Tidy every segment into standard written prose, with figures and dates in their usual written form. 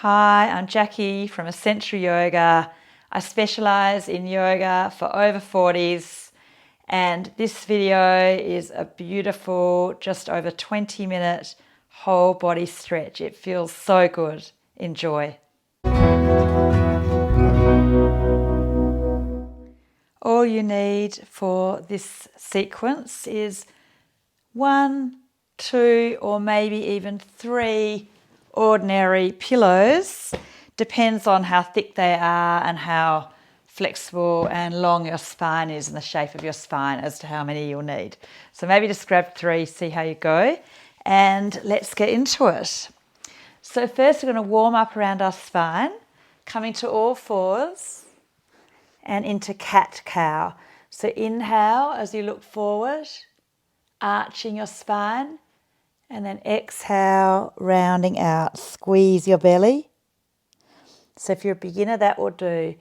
Hi, I'm Jackie from Essential Yoga. I specialise in yoga for over 40s, and this video is a beautiful, just over 20-minute whole body stretch. It feels so good. Enjoy. All you need for this sequence is 1, 2, or maybe even 3 ordinary pillows. Depends on how thick they are and how flexible and long your spine is and the shape of your spine as to how many you'll need. So maybe just grab 3, see how you go, and let's get into it. So first we're going to warm up around our spine, coming to all fours and into cat-cow. So inhale as you look forward, arching your spine, and then exhale, rounding out. Squeeze your belly. So if you're a beginner, that will do.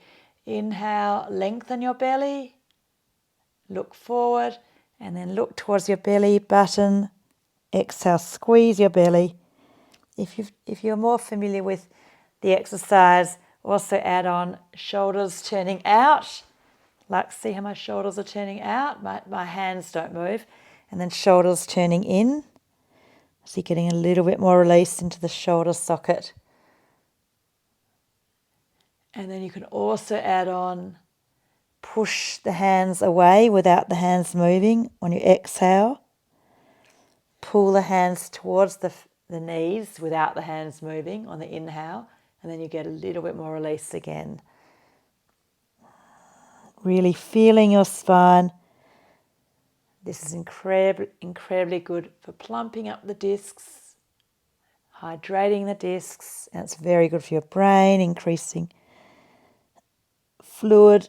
Inhale, lengthen your belly, look forward, and then look towards your belly button. Exhale, squeeze your belly. If you're more familiar with the exercise, also add on shoulders turning out. Like, see how my shoulders are turning out? My hands don't move. And then shoulders turning in. So you're getting a little bit more release into the shoulder socket. And then you can also add on push the hands away without the hands moving on your exhale. Pull the hands towards the knees without the hands moving on the inhale. And then you get a little bit more release again. Really feeling your spine. This is incredibly good for plumping up the discs, hydrating the discs, and it's very good for your brain, increasing fluid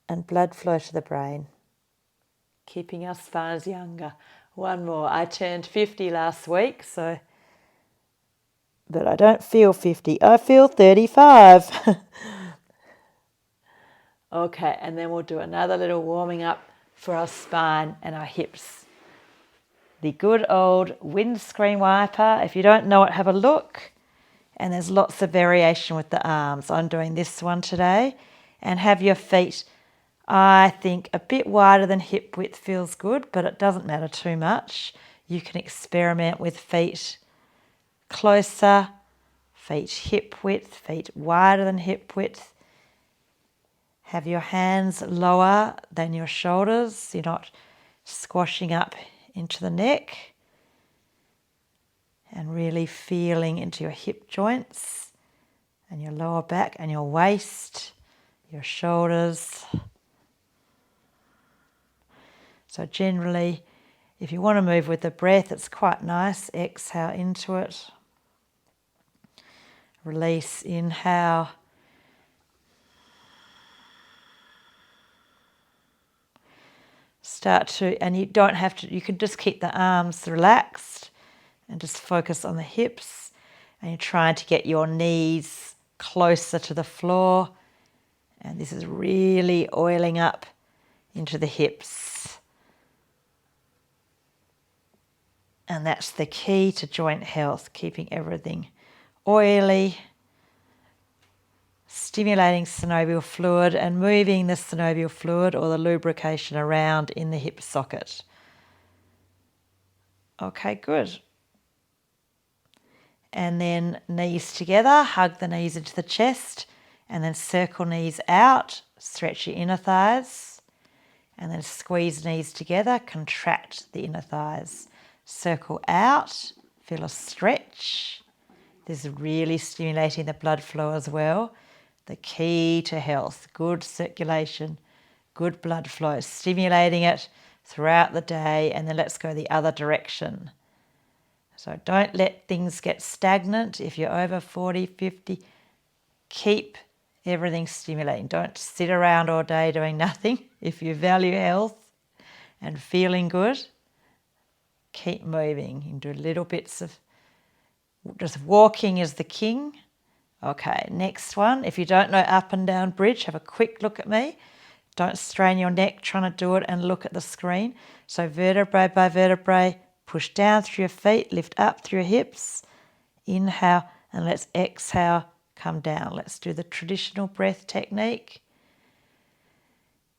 and blood flow to the brain, keeping our spines younger. One more. I turned 50 last week, but I don't feel 50. I feel 35. Okay, and then we'll do another little warming up for our spine and our hips. The good old windscreen wiper. If you don't know it, have a look. And there's lots of variation with the arms. I'm doing this one today. And have your feet, I think, a bit wider than hip width feels good, but it doesn't matter too much. You can experiment with feet closer, feet hip width, feet wider than hip width. Have your hands lower than your shoulders. You're not squashing up into the neck. And really feeling into your hip joints and your lower back and your waist, your shoulders. So generally, if you want to move with the breath, it's quite nice. Exhale into it. Release, inhale. And you don't have to, you can just keep the arms relaxed and just focus on the hips. And you're trying to get your knees closer to the floor. And this is really oiling up into the hips. And that's the key to joint health, keeping everything oily, stimulating synovial fluid and moving the synovial fluid or the lubrication around in the hip socket. Okay, good. And then knees together, hug the knees into the chest, and then circle knees out, stretch your inner thighs, and then squeeze knees together, contract the inner thighs. Circle out, feel a stretch. This is really stimulating the blood flow as well. The key to health, good circulation, good blood flow, stimulating it throughout the day, and then let's go the other direction. So don't let things get stagnant. If you're over 40, 50, keep everything stimulating. Don't sit around all day doing nothing. If you value health and feeling good, keep moving. You can do little bits of, just walking is the king. Okay, next one. If you don't know up and down bridge, have a quick look at me. Don't strain your neck trying to do it and look at the screen. So vertebrae by vertebrae, push down through your feet, lift up through your hips. Inhale, and let's exhale, come down. Let's do the traditional breath technique.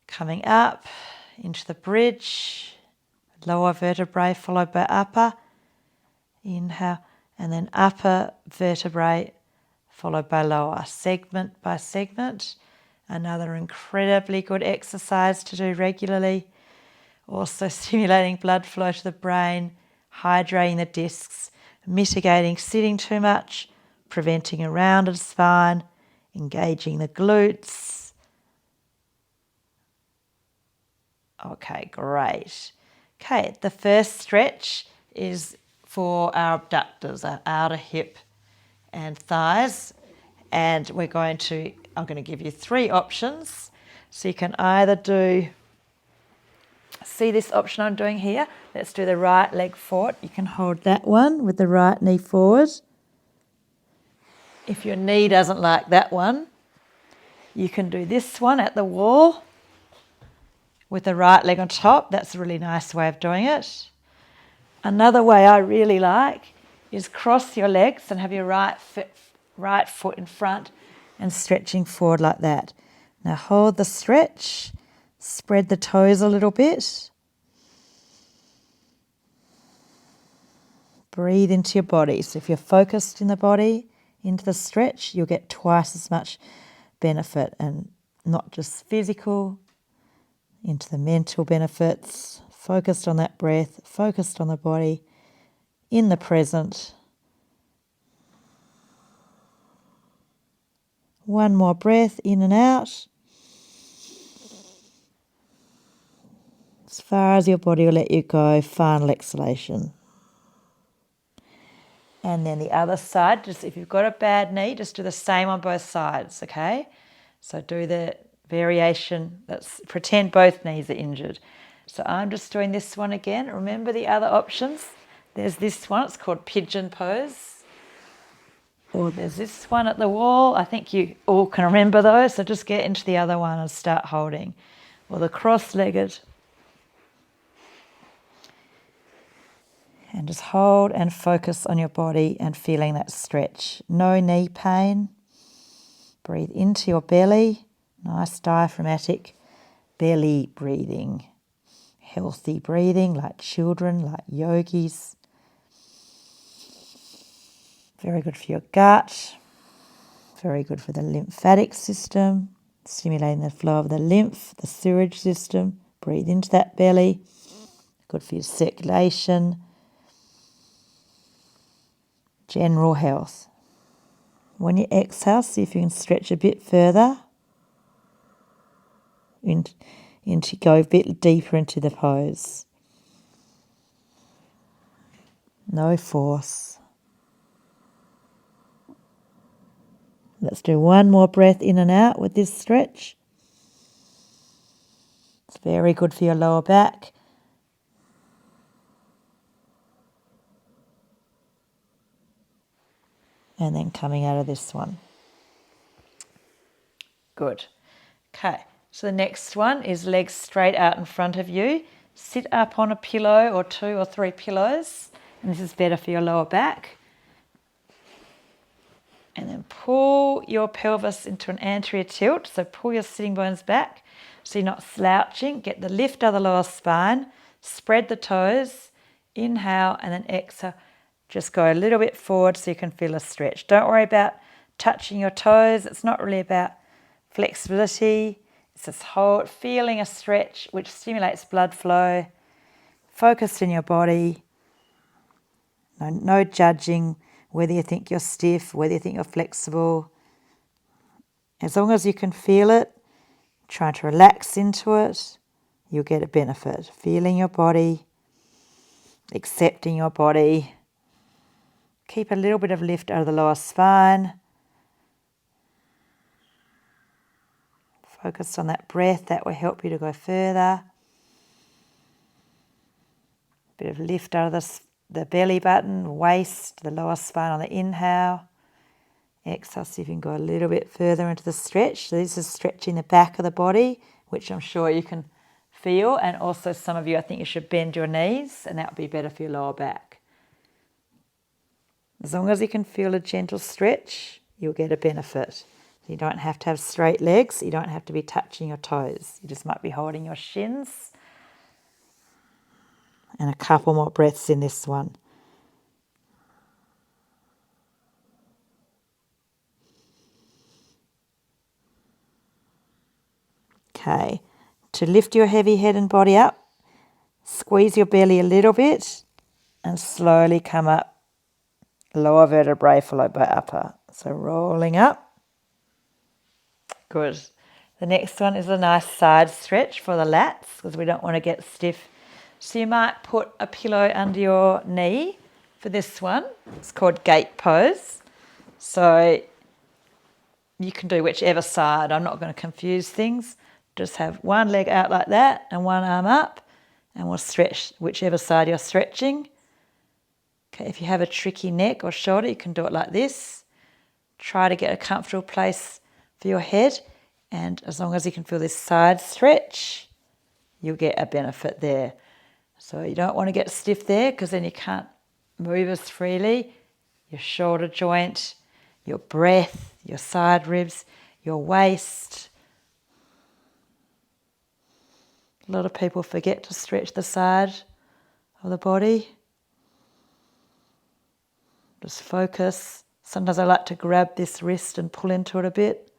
Coming up into the bridge, lower vertebrae followed by upper. Inhale, and then upper vertebrae followed by lower, segment by segment. Another incredibly good exercise to do regularly. Also stimulating blood flow to the brain, hydrating the discs, mitigating sitting too much, preventing a rounded spine, engaging the glutes. Okay, great. Okay, the first stretch is for our abductors, our outer hip and thighs. And I'm going to give you 3 options. So you can either do, see this option I'm doing here? Let's do the right leg forward. You can hold that one with the right knee forward. If your knee doesn't like that one, you can do this one at the wall with the right leg on top. That's a really nice way of doing it. Another way I really like is cross your legs and have your right foot in front and stretching forward like that. Now hold the stretch, spread the toes a little bit. Breathe into your body. So if you're focused in the body, into the stretch, you'll get twice as much benefit, and not just physical, into the mental benefits. Focused on that breath, focused on the body, in the present. One more breath, in and out. As far as your body will let you go, final exhalation. And then the other side, just if you've got a bad knee, just do the same on both sides, okay? So do the variation, pretend both knees are injured. So I'm just doing this one again. Remember the other options? There's this one, it's called pigeon pose. Or there's this one at the wall. I think you all can remember those, so just get into the other one and start holding. Or the cross-legged. And just hold and focus on your body and feeling that stretch. No knee pain. Breathe into your belly. Nice diaphragmatic belly breathing. Healthy breathing like children, like yogis. Very good for your gut. Very good for the lymphatic system. Stimulating the flow of the lymph, the sewage system. Breathe into that belly. Good for your circulation. General health. When you exhale, see if you can stretch a bit further. Go a bit deeper into the pose. No force. Let's do one more breath in and out with this stretch. It's very good for your lower back. And then coming out of this one. Good. Okay, so the next one is legs straight out in front of you. Sit up on a pillow or 2 or 3 pillows. And this is better for your lower back. And then pull your pelvis into an anterior tilt. So pull your sitting bones back so you're not slouching. Get the lift of the lower spine. Spread the toes. Inhale and then exhale. Just go a little bit forward so you can feel a stretch. Don't worry about touching your toes. It's not really about flexibility. It's just feeling a stretch which stimulates blood flow. Focused in your body. No judging whether you think you're stiff, whether you think you're flexible. As long as you can feel it, trying to relax into it, you'll get a benefit. Feeling your body, accepting your body. Keep a little bit of lift out of the lower spine. Focus on that breath, that will help you to go further. Bit of lift out of the belly button, waist, the lower spine on the inhale. Exhale, see if you can go a little bit further into the stretch. So this is stretching the back of the body, which I'm sure you can feel. And also some of you, I think you should bend your knees, and that would be better for your lower back. As long as you can feel a gentle stretch, you'll get a benefit. You don't have to have straight legs. You don't have to be touching your toes. You just might be holding your shins. And a couple more breaths in this one. Okay, to lift your heavy head and body up, squeeze your belly a little bit and slowly come up, lower vertebrae followed by upper. So rolling up. Good. The next one is a nice side stretch for the lats because we don't want to get stiff. So you might put a pillow under your knee for this one. It's called gate pose. So you can do whichever side. I'm not going to confuse things. Just have one leg out like that and one arm up, and we'll stretch whichever side you're stretching. Okay, if you have a tricky neck or shoulder, you can do it like this. Try to get a comfortable place for your head, and as long as you can feel this side stretch, you'll get a benefit there. So you don't want to get stiff there because then you can't move as freely. Your shoulder joint, your breath, your side ribs, your waist. A lot of people forget to stretch the side of the body. Just focus. Sometimes I like to grab this wrist and pull into it a bit.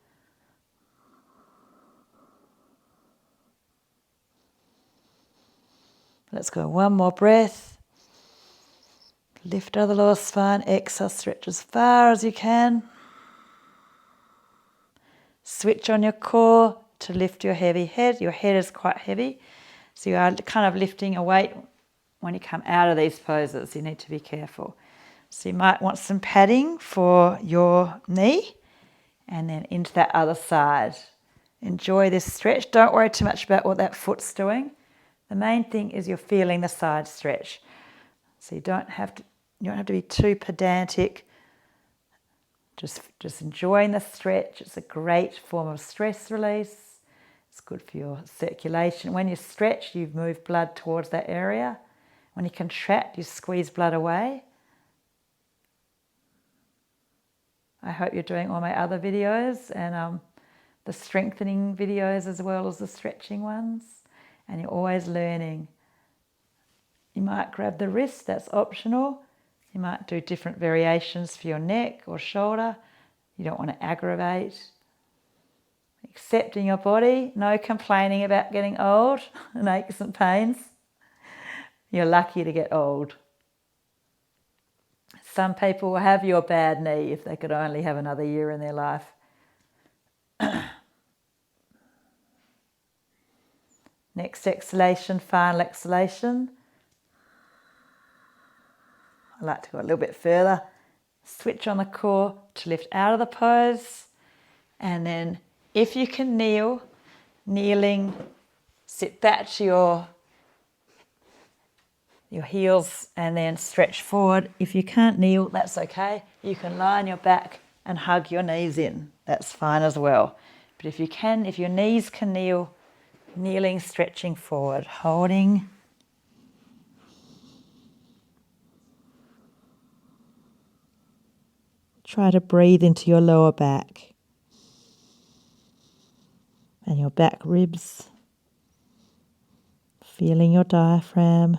Let's go one more breath. Lift out the lower spine. Exhale, stretch as far as you can. Switch on your core to lift your heavy head. Your head is quite heavy, so you are kind of lifting a weight when you come out of these poses. You need to be careful. So you might want some padding for your knee and then into that other side. Enjoy this stretch. Don't worry too much about what that foot's doing. The main thing is you're feeling the side stretch. So you don't have to be too pedantic. Just enjoying the stretch. It's a great form of stress release. It's good for your circulation. When you stretch, you move blood towards that area. When you contract, you squeeze blood away. I hope you're doing all my other videos and the strengthening videos as well as the stretching ones. And you're always learning. You might grab the wrist, that's optional. You might do different variations for your neck or shoulder. You don't want to aggravate. Accepting your body, no complaining about getting old and aches and pains. You're lucky to get old. Some people will have your bad knee if they could only have another year in their life. Next exhalation, final exhalation. I like to go a little bit further. Switch on the core to lift out of the pose. And then if you can kneel, kneeling, sit back to your heels and then stretch forward. If you can't kneel, that's okay. You can lie on your back and hug your knees in. That's fine as well. But if your knees can kneel, kneeling, stretching forward, holding. Try to breathe into your lower back and your back ribs, feeling your diaphragm.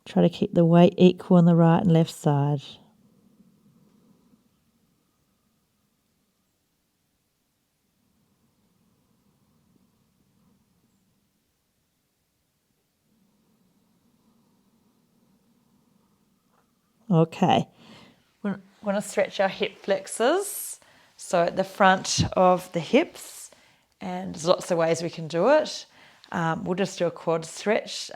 Try to keep the weight equal on the right and left side. Okay, we're going to stretch our hip flexors, so at the front of the hips, and there's lots of ways we can do it. We'll just do a quad stretch.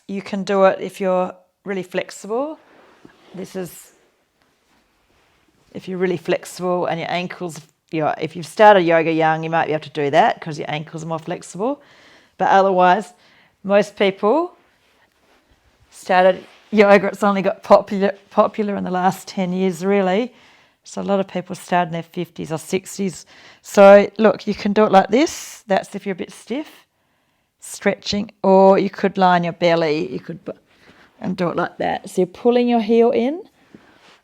You can do it if you're really flexible. This is if you're really flexible and your ankles, if you've started yoga young, you might be able to do that because your ankles are more flexible. But otherwise, most people started yoga, it's only got popular in the last 10 years really. So a lot of people start in their 50s or 60s. So look, you can do it like this. That's if you're a bit stiff, stretching, or you could lie on your belly. You could and do it like that. So you're pulling your heel in,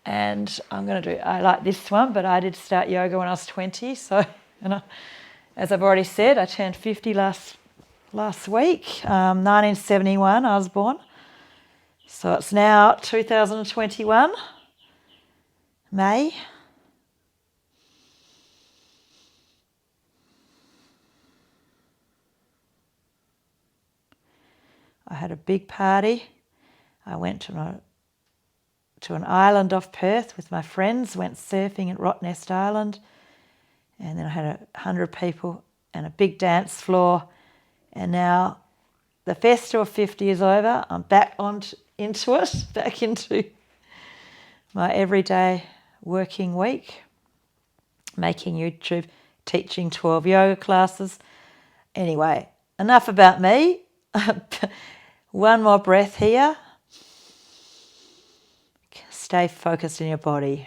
And I like this one, but I did start yoga when I was 20. So, as I've already said, I turned 50 last week. 1971 I was born. So it's now 2021, May. I had a big party. I went to an island off Perth with my friends, went surfing at Rottnest Island, and then I had 100 people and a big dance floor. And now the festival of 50 is over. I'm back into it, back into my everyday working week, making YouTube, teaching 12 yoga classes. Anyway, enough about me. One more breath here. Stay focused in your body.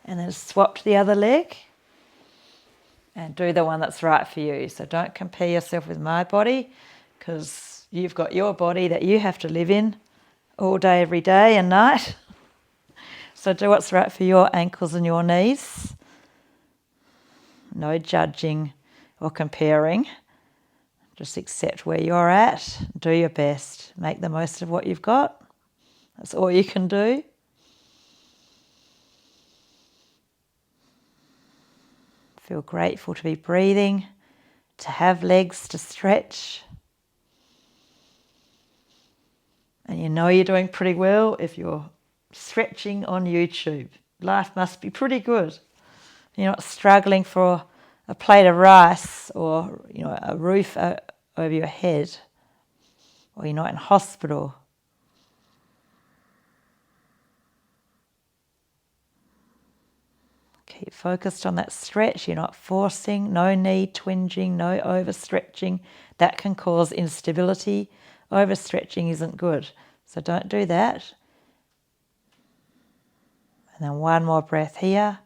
And then swap to the other leg and do the one that's right for you. So don't compare yourself with my body, because you've got your body that you have to live in all day, every day and night. So do what's right for your ankles and your knees. No judging or comparing. Just accept where you're at. Do your best. Make the most of what you've got. That's all you can do. Feel grateful to be breathing, to have legs to stretch. And you know you're doing pretty well if you're stretching on YouTube. Life must be pretty good. You're not struggling for a plate of rice or a roof over your head, or you're not in hospital. Keep focused on that stretch. You're not forcing, no knee twinging, no overstretching. That can cause instability. Overstretching isn't good, so don't do that. And then one more breath here.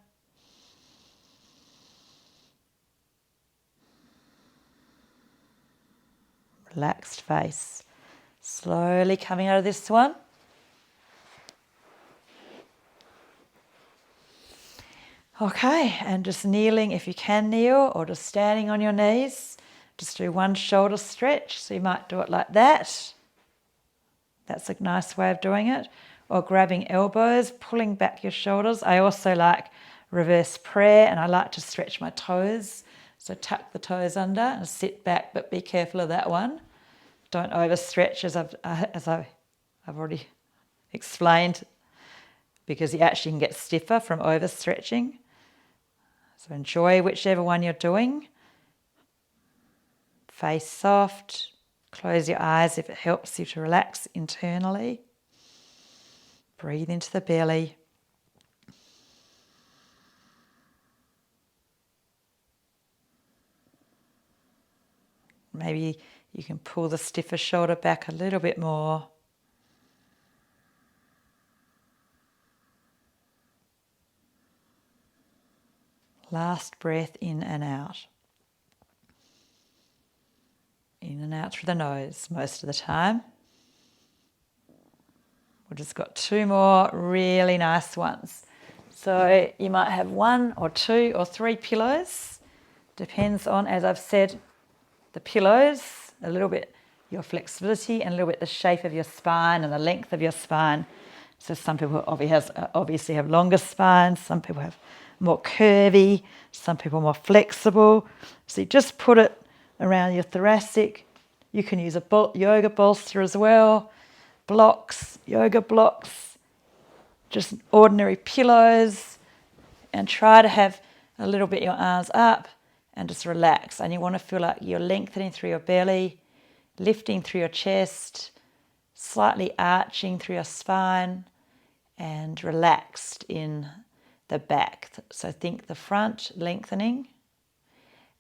Relaxed face. Slowly coming out of this one. Okay, and just kneeling if you can kneel, or just standing on your knees. Just do one shoulder stretch. So you might do it like that. That's a nice way of doing it. Or grabbing elbows, pulling back your shoulders. I also like reverse prayer, and I like to stretch my toes. So tuck the toes under and sit back, but be careful of that one. Don't overstretch, as I've already explained, because you actually can get stiffer from overstretching. So enjoy whichever one you're doing. Face soft. Close your eyes if it helps you to relax internally. Breathe into the belly. Maybe you can pull the stiffer shoulder back a little bit more. Last breath in and out. In and out through the nose most of the time. We've just got two more really nice ones. So you might have one or two or three pillows. Depends on, as I've said, the pillows, a little bit your flexibility and a little bit the shape of your spine and the length of your spine. So some people obviously have longer spines, some people have more curvy, some people more flexible. So you just put it around your thoracic. You can use a yoga bolster as well, blocks, yoga blocks, just ordinary pillows, and try to have a little bit your arms up and just relax. And you want to feel like you're lengthening through your belly, lifting through your chest, slightly arching through your spine, and relaxed in the back. So think the front lengthening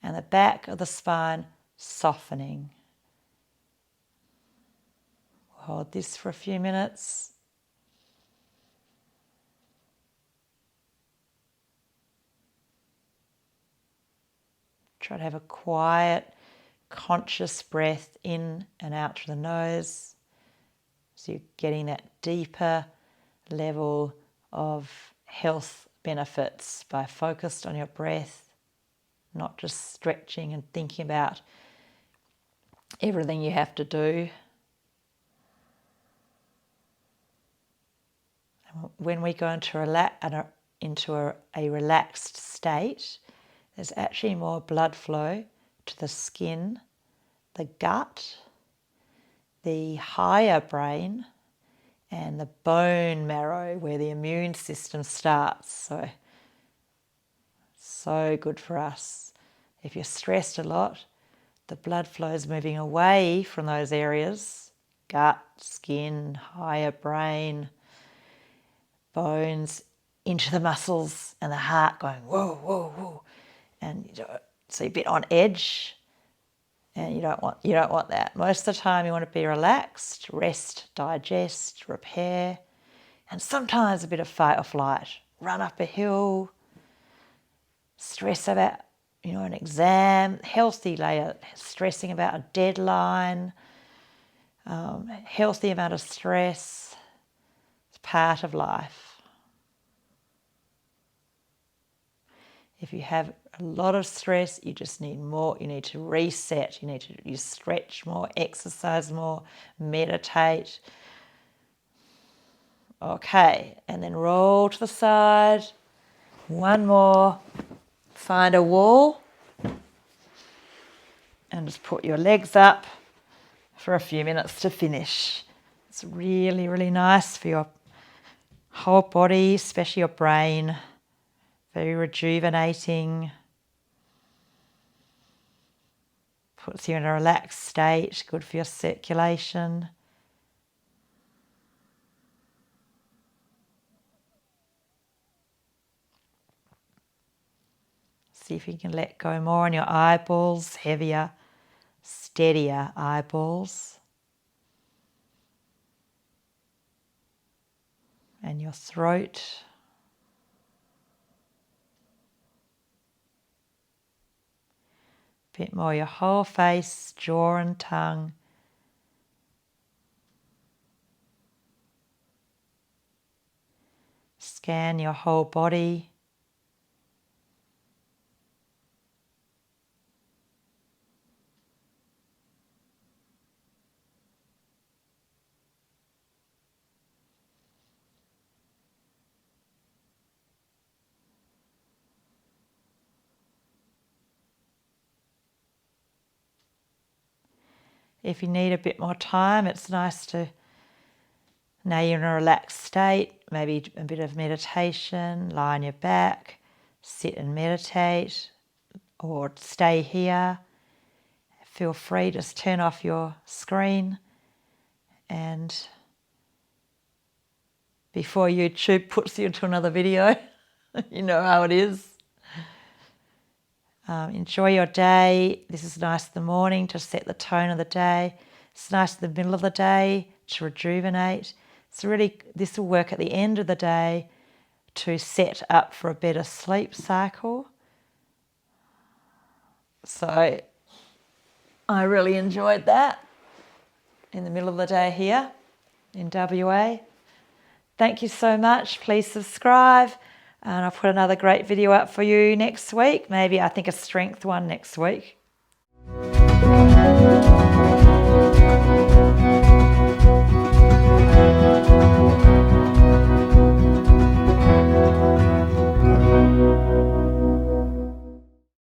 and the back of the spine softening. Hold this for a few minutes. Try to have a quiet, conscious breath in and out through the nose. As So you're getting that deeper level of health benefits by focused on your breath, not just stretching and thinking about everything you have to do. When we go into a relaxed state, there's actually more blood flow to the skin, the gut, the higher brain, and the bone marrow where the immune system starts. So good for us. If you're stressed a lot, the blood flow is moving away from those areas, gut, skin, higher brain, bones, into the muscles and the heart, going whoa, whoa, whoa. And so you're a bit on edge, and you don't want that. Most of the time you want to be relaxed, rest, digest, repair, and sometimes a bit of fight or flight. Run up a hill, stress about an exam, healthy layer, stressing about a deadline, healthy amount of stress. It's part of life. If you have a lot of stress, you just need more. You need to reset. You stretch more, exercise more, meditate. Okay, and then roll to the side. One more. Find a wall and just put your legs up for a few minutes to finish. It's really, really nice for your whole body, especially your brain. Very rejuvenating. Puts you in a relaxed state, good for your circulation. See if you can let go more on your eyeballs, heavier, steadier eyeballs. And your throat. A bit more your whole face, jaw and tongue. Scan your whole body. If you need a bit more time, it's nice to, now you're in a relaxed state, maybe a bit of meditation, lie on your back, sit and meditate, or stay here. Feel free, just turn off your screen, and before YouTube puts you into another video, you know how it is. Enjoy your day. This is nice in the morning to set the tone of the day. It's nice in the middle of the day to rejuvenate. This will work at the end of the day to set up for a better sleep cycle. So I really enjoyed that in the middle of the day here in WA. Thank you so much. Please subscribe. And I'll put another great video up for you next week. Maybe I think a strength one next week.